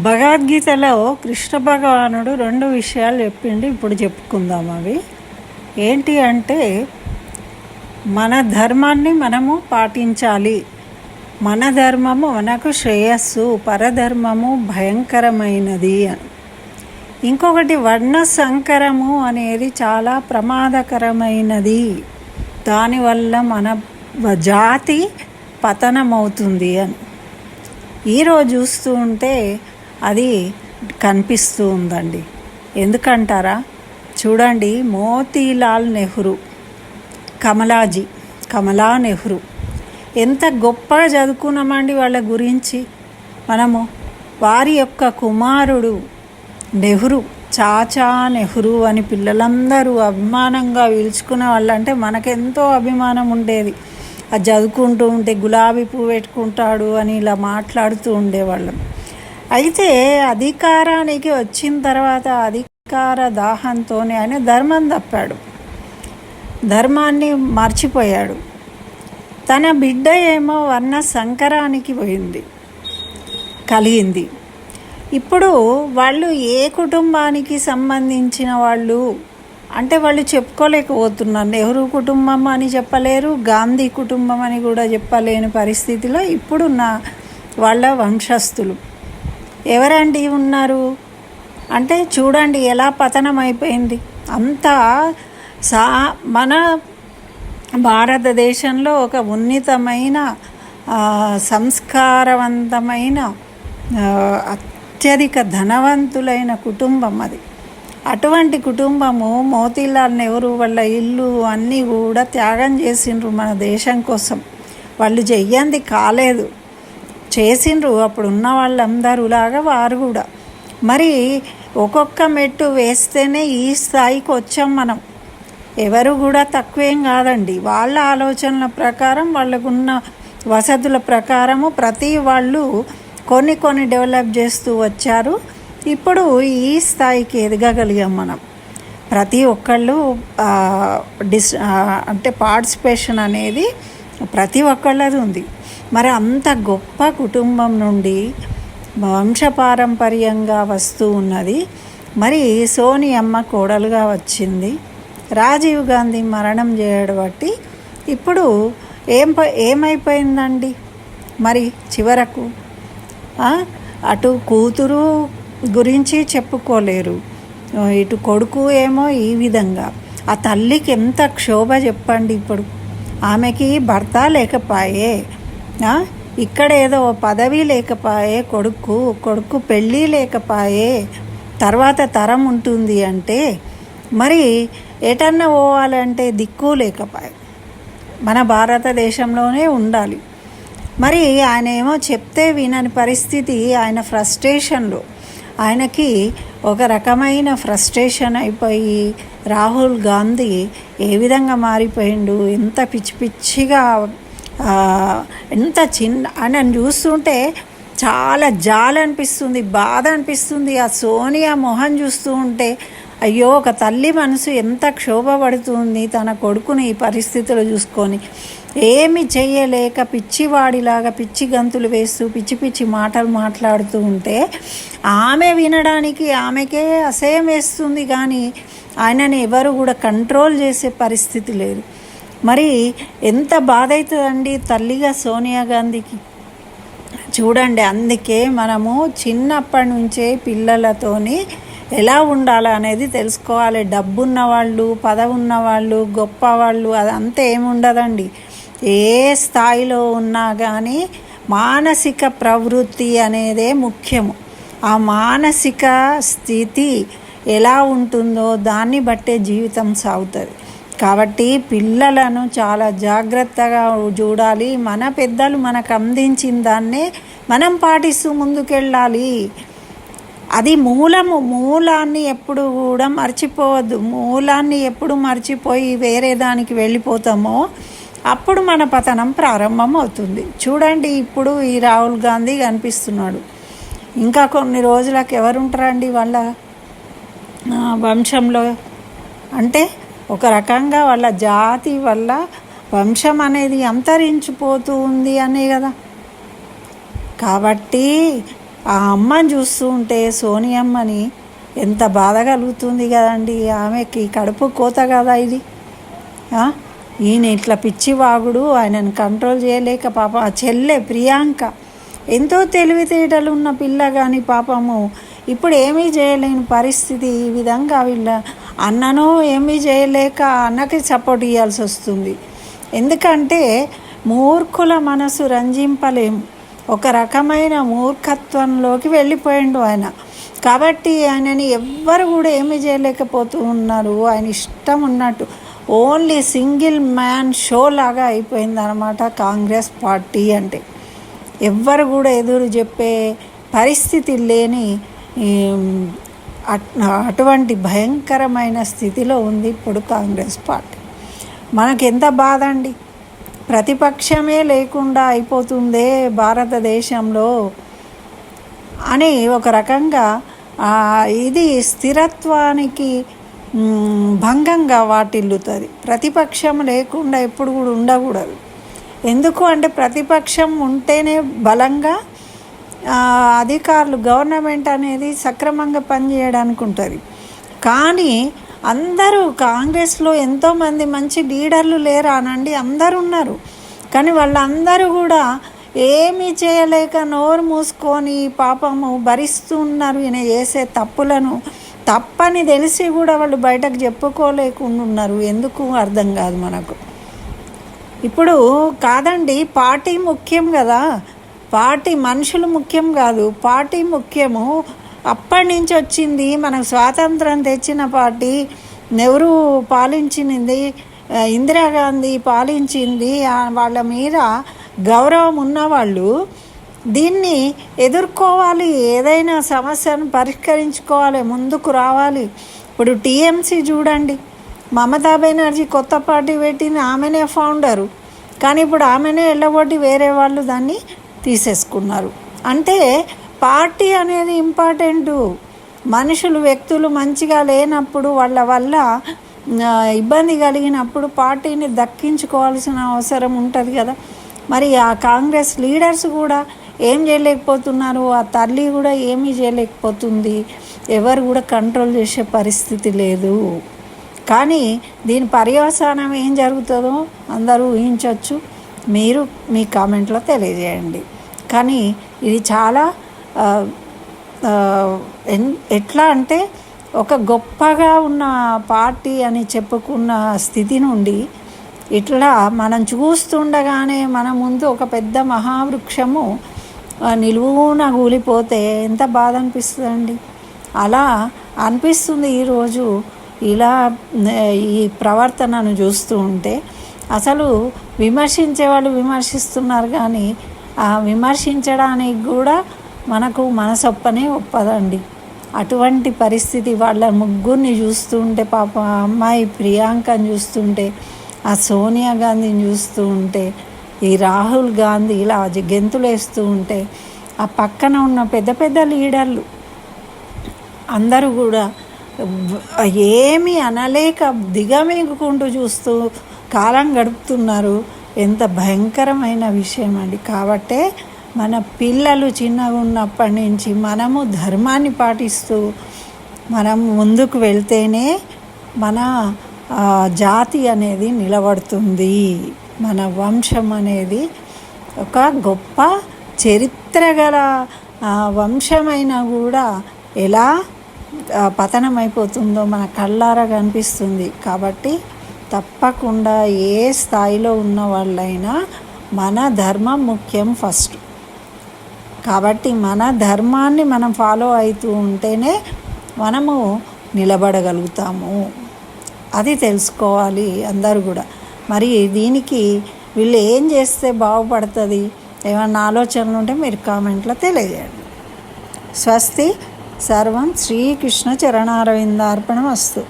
భగవద్గీతలో కృష్ణ భగవానుడు రెండు విషయాలు చెప్పిండు. ఇప్పుడు చెప్పుకుందాం. అవి ఏంటి అంటే, మన ధర్మాన్ని మనము పాటించాలి. మన ధర్మము మనకు శ్రేయస్సు, పరధర్మము భయంకరమైనది అని. ఇంకొకటి, వర్ణ సంకరము అనేది చాలా ప్రమాదకరమైనది, దానివల్ల మన జాతి పతనమవుతుంది అని. ఈరోజు చూస్తూ ఉంటే అది కనిపిస్తూ ఉందండి. ఎందుకంటారా? చూడండి, మోతీలాల్ నెహ్రూ, కమలా నెహ్రూ ఎంత గొప్పగా చదువుకున్నామండి వాళ్ళ గురించి మనము. వారి యొక్క కుమారుడు నెహ్రూ, చాచా నెహ్రూ అని పిల్లలందరూ అభిమానంగా పిలుచుకునే వాళ్ళంటే మనకెంతో అభిమానం ఉండేది. అది చదువుకుంటూ ఉంటే గులాబీ పువ్వు పెట్టుకుంటాడు అని ఇలా మాట్లాడుతూ ఉండేవాళ్ళం. అయితే అధికారానికి వచ్చిన తర్వాత అధికార దాహంతోనే ఆయన ధర్మం తప్పాడు, ధర్మాన్ని మర్చిపోయాడు. తన బిడ్డ ఏమో వర్ణ సంకరానికి కలిగింది. ఇప్పుడు వాళ్ళు ఏ కుటుంబానికి సంబంధించిన వాళ్ళు అంటే వాళ్ళు చెప్పుకోలేకపోతున్నారు. నెహ్రూ కుటుంబం అని చెప్పలేరు, గాంధీ కుటుంబం అని కూడా చెప్పలేని పరిస్థితిలో ఇప్పుడున్న వాళ్ళ వంశస్థులు ఎవరండి ఉన్నారు అంటే చూడండి ఎలా పతనం అయిపోయింది. అంతా మన భారతదేశంలో ఒక ఉన్నతమైన సంస్కారవంతమైన అత్యధిక ధనవంతులైన కుటుంబం అది. అటువంటి కుటుంబము మోతీలాల్ నెహ్రూ వాళ్ళ ఇల్లు అన్నీ కూడా త్యాగం చేసిండ్రు మన దేశం కోసం. వాళ్ళు చెయ్యంది కాలేదు, చేసిండ్రు అప్పుడు ఉన్న వాళ్ళందరూలాగా వారు కూడా. మరి ఒక్కొక్క మెట్టు వేస్తేనే ఈ స్థాయికి వచ్చాం మనం. ఎవరు కూడా తక్కువేం కాదండి. వాళ్ళ ఆలోచనల ప్రకారం, వాళ్ళకున్న వసతుల ప్రకారము ప్రతి వాళ్ళు కొన్ని డెవలప్ చేస్తూ వచ్చారు. ఇప్పుడు ఈ స్థాయికి ఎదగగలిగాం మనం. ప్రతి ఒక్కళ్ళు అంటే పార్టిసిపేషన్ అనేది ప్రతి ఒక్కళ్ళది ఉంది. మరి అంత గొప్ప కుటుంబం నుండి వంశపారంపర్యంగా వస్తూ ఉన్నది. మరి సోనియమ్మ కోడలుగా వచ్చింది. రాజీవ్ గాంధీ మరణం చేయడం బట్టి ఇప్పుడు ఏమైపోయిందండి మరి చివరకు? అటు కూతురు గురించి చెప్పుకోలేరు, ఇటు కొడుకు ఏమో ఈ విధంగా. ఆ తల్లికి ఎంత క్షోభ చెప్పండి. ఇప్పుడు ఆమెకి భర్త లేకపోయే, ఇక్కడ ఏదో పదవి లేకపోయే, కొడుకు పెళ్ళి లేకపోయే, తర్వాత తరం ఉంటుంది అంటే మరి ఎటన్నా పోవాలంటే దిక్కు లేకపోయే. మన భారతదేశంలోనే ఉండాలి. మరి ఆయన ఏమో చెప్తే వినని పరిస్థితి. ఆయన ఫ్రస్ట్రేషన్లో ఆయనకి ఒక రకమైన ఫ్రస్ట్రేషన్ అయిపోయి రాహుల్ గాంధీ ఏ విధంగా మారిపోయిండు, ఎంత పిచ్చిగా, ఎంత చిన్న అని చూస్తుంటే చాలా జాలనిపిస్తుంది, బాధ అనిపిస్తుంది. ఆ సోనియా మొహం చూస్తూ ఉంటే అయ్యో, ఒక తల్లి మనసు ఎంత క్షోభపడుతుంది తన కొడుకుని ఈ పరిస్థితులు చూసుకొని. ఏమి చెయ్యలేక పిచ్చివాడిలాగా పిచ్చి గంతులు వేస్తూ పిచ్చి మాటలు మాట్లాడుతూ ఉంటే ఆమె వినడానికి ఆమెకే అసహ్యం వేస్తుంది, కానీ ఆయనని ఎవరు కూడా కంట్రోల్ చేసే పరిస్థితి లేదు. మరి ఎంత బాధ అవుతుందండి తల్లిగా సోనియా గాంధీకి. చూడండి, అందుకే మనము చిన్నప్పటి నుంచే పిల్లలతోని ఎలా ఉండాలి అనేది తెలుసుకోవాలి. డబ్బున్న వాళ్ళు, పదవి ఉన్నవాళ్ళు, గొప్పవాళ్ళు అదంతా ఏముండదండి. ఏ స్థాయిలో ఉన్నా కానీ మానసిక ప్రవృత్తి అనేదే ముఖ్యము. ఆ మానసిక స్థితి ఎలా ఉంటుందో దాన్ని బట్టే జీవితం సాగుతుంది. కాబట్టి పిల్లలను చాలా జాగ్రత్తగా చూడాలి. మన పెద్దలు మనకు అందించిన దాన్నే మనం పాటిస్తూ ముందుకెళ్ళాలి. అది మూలాన్ని ఎప్పుడు కూడా మర్చిపోవద్దు. మూలాన్ని ఎప్పుడు మర్చిపోయి వేరే దానికి వెళ్ళిపోతామో అప్పుడు మన పతనం ప్రారంభం అవుతుంది. చూడండి, ఇప్పుడు ఈ రాహుల్ గాంధీ కనిపిస్తున్నాడు. ఇంకా కొన్ని రోజులకు ఎవరుంటారండి వాళ్ళ వంశంలో? అంటే ఒక రకంగా వాళ్ళ జాతి వల్ల వంశం అనేది అంతరించిపోతూ ఉంది అనే కదా. కాబట్టి ఆ అమ్మని చూస్తూ ఉంటే సోనియమ్మని ఎంత బాధ కలుగుతుంది కదండి. ఆమెకి కడుపు కోత కదా ఇది. ఈయన ఇట్లా పిచ్చివాగుడు, ఆయనను కంట్రోల్ చేయలేక పాపం ఆ చెల్లె ప్రియాంక ఎంతో తెలివితేటలు ఉన్న పిల్ల కానీ పాపము ఇప్పుడు ఏమీ చేయలేని పరిస్థితి. ఈ విధంగా వీళ్ళ అన్నను ఏమీ చేయలేక అన్నకి సపోర్ట్ ఇవ్వాల్సి వస్తుంది. ఎందుకంటే మూర్ఖుల మనసు రంజింపలేము, ఒక రకమైన మూర్ఖత్వంలోకి వెళ్ళిపోయిండు ఆయన. కాబట్టి ఆయనని ఎవ్వరు కూడా ఏమీ చేయలేకపోతూ ఉన్నారు. ఆయన ఇష్టం ఉన్నట్టు ఓన్లీ సింగిల్ మ్యాన్ షో లాగా అయిపోయింది అన్నమాట కాంగ్రెస్ పార్టీ అంటే. ఎవ్వరు కూడా ఎదురు చెప్పే పరిస్థితి లేని అటువంటి భయంకరమైన స్థితిలో ఉంది ఇప్పుడు కాంగ్రెస్ పార్టీ. మనకెంత బాధ అండి, ప్రతిపక్షమే లేకుండా అయిపోతుందే భారతదేశంలో అని ఒక రకంగా ఇది స్థిరత్వానికి భంగంగా వాటిల్లుతుంది. ప్రతిపక్షం లేకుండా ఎప్పుడు కూడా ఉండకూడదు. ఎందుకు అంటే ప్రతిపక్షం ఉంటేనే బలంగా అధికారులు గవర్నమెంట్ అనేది సక్రమంగా పనిచేయడానికి ఉంటుంది. కానీ అందరూ కాంగ్రెస్లో ఎంతోమంది మంచి లీడర్లు లేరా అనండి, అందరూ ఉన్నారు. కానీ వాళ్ళందరూ కూడా ఏమీ చేయలేక నోరు మూసుకొని పాపము భరిస్తూ ఉన్నారు ఈయన చేసే తప్పులను. తప్పని తెలిసి కూడా వాళ్ళు బయటకు చెప్పుకోలేకుండా ఉన్నారు. ఎందుకు అర్థం కాదు మనకు. ఇప్పుడు కాదండి, పార్టీ ముఖ్యం కదా, పార్టీ మనుషులు ముఖ్యం కాదు, పార్టీ ముఖ్యము. అప్పటి నుంచి వచ్చింది మనకు స్వాతంత్రం తెచ్చిన పార్టీ, నెహ్రూ పాలించింది, ఇందిరాగాంధీ పాలించింది. వాళ్ళ మీద గౌరవం ఉన్నవాళ్ళు దీన్ని ఎదుర్కోవాలి, ఏదైనా సమస్యను పరిష్కరించుకోవాలి, ముందుకు రావాలి. ఇప్పుడు టీఎంసీ చూడండి, మమతా బెనర్జీ కొత్త పార్టీ పెట్టింది, ఆమెనే ఫౌండరు. కానీ ఇప్పుడు ఆమెనే వెళ్ళగొట్టి వేరే వాళ్ళు దాన్ని తీసేసుకున్నారు. అంటే పార్టీ అనేది ఇంపార్టెంటు. మనుషులు వ్యక్తులు మంచిగా లేనప్పుడు వాళ్ళ వల్ల ఇబ్బంది కలిగినప్పుడు పార్టీని దక్కించుకోవాల్సిన అవసరం ఉంటుంది కదా. మరి ఆ కాంగ్రెస్ లీడర్స్ కూడా ఏం చేయలేకపోతున్నారు, ఆ తల్లి కూడా ఏమీ చేయలేకపోతుంది, ఎవరు కూడా కంట్రోల్ చేసే పరిస్థితి లేదు. కానీ దీని పర్యవసానం ఏం జరుగుతుందో అందరూ ఊహించవచ్చు. మీరు మీ కామెంట్లో తెలియజేయండి. కానీ ఇది చాలా ఎట్లా అంటే ఒక గొప్పగా ఉన్న పార్టీ అని చెప్పుకున్న స్థితి నుండి ఇట్లా మనం చూస్తుండగానే మన ముందు ఒక పెద్ద మహావృక్షము నిలువున కూలిపోతే ఎంత బాధ అనిపిస్తుందండి. అలా అనిపిస్తుంది ఈరోజు ఇలా ఈ ప్రవర్తనను చూస్తూ ఉంటే. అసలు విమర్శించే వాళ్ళు విమర్శిస్తున్నారు, కానీ ఆ విమర్శించడానికి కూడా మనకు మనసొప్పనే ఒప్పదండి. అటువంటి పరిస్థితి వాళ్ళ ముగ్గురిని చూస్తుంటే, పాప అమ్మాయి ప్రియాంకని చూస్తుంటే, ఆ సోనియా గాంధీని చూస్తూ ఉంటే, ఈ రాహుల్ గాంధీ ఇలా గెంతులు వేస్తూ ఉంటే, ఆ పక్కన ఉన్న పెద్ద పెద్ద లీడర్లు అందరూ కూడా ఏమీ అనలేక దిగమింగుకుంటూ చూస్తూ కాలం గడుపుతున్నారు. ఎంత భయంకరమైన విషయం అండి. కాబట్టే మన పిల్లలు చిన్నగా ఉన్నప్పటి నుంచి మనము ధర్మాన్ని పాటిస్తూ మనం ముందుకు వెళ్తేనే మన జాతి అనేది నిలబడుతుంది, మన వంశం అనేది ఒక గొప్ప చరిత్ర గల వంశమైనా కూడా ఎలా పతనమైపోతుందో మన కళ్ళారా కనిపిస్తుంది. కాబట్టి తప్పకుండా ఏ స్థాయిలో ఉన్న వాళ్ళైనా మన ధర్మం ముఖ్యం ఫస్ట్. కాబట్టి మన ధర్మాన్ని మనం ఫాలో అవుతూ ఉంటేనే మనము నిలబడగలుగుతాము. అది తెలుసుకోవాలి అందరూ కూడా. మరి దీనికి వీళ్ళు ఏం చేస్తే బాగుపడుతుంది, ఏమన్నా ఆలోచనలు ఉంటే మీరు కామెంట్లో తెలియజేయండి. స్వస్తి. సర్వం శ్రీకృష్ణ చరణారవిందార్పణమస్తు.